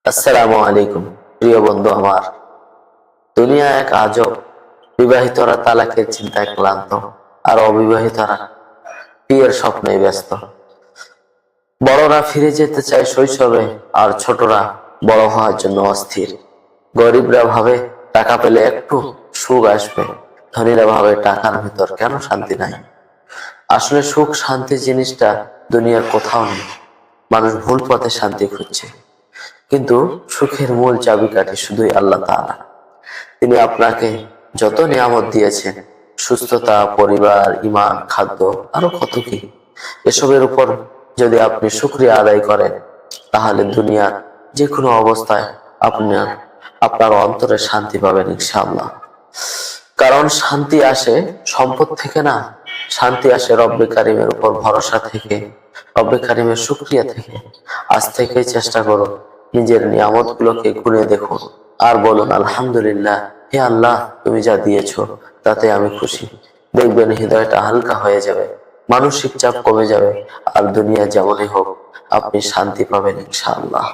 আসসালামু আলাইকুম। প্রিয় বন্ধু আমার, দুনিয়া এক আজব। বিবাহিতরা তালাকের চিন্তায় ক্লান্ত, আর অবিবাহিতরা বিয়ের স্বপ্নে ব্যস্ত। বড়রা ফিরে যেতে চায় শৈশবে, আর ছোটরা বড় হওয়ার জন্য অস্থির। গরিবরা ভাবে টাকা পেলে একটু সুখ আসবে, ধনীরা ভাবে টাকার ভিতর কেন শান্তি নাই। আসলে সুখ শান্তি জিনিসটা দুনিয়ার কোথাও নেই। মানুষ ভুল পথে শান্তি খুঁজছে, কিন্তু সুখের মূল চাবিকাঠি শুধুই আল্লাহ তাআলা। তিনি আপনাকে যত নিয়ামত দিয়েছেন, সুস্থতা, পরিবার, ঈমান, খাদ্য, আরো কত কি, এসবের উপর যদি আপনি শুকরিয়া আদায় করেন, তাহলে দুনিয়ার যে কোনো অবস্থায় আপনার আপনার অন্তরে শান্তি পাবেন ইনশাআল্লাহ। কারণ শান্তি আসে সম্পদ থেকে না, শান্তি আসে রব্বে কারিমের উপর ভরসা থেকে, রব্বে কারিমের শুকরিয়া থেকে। আজ থেকেই চেষ্টা করুন, নিজের নিয়ামত গুলোকে গুনে দেখুন, আর বলুন আলহামদুলিল্লাহ। হে আল্লাহ, তুমি যা দিয়েছো তাতে আমি খুশি। দেখবেন হৃদয়টা হালকা হয়ে যাবে, মানসিক চাপ কমে যাবে, আর দুনিয়া যেমনই হোক আপনি শান্তি পাবেন ইনশাআল্লাহ।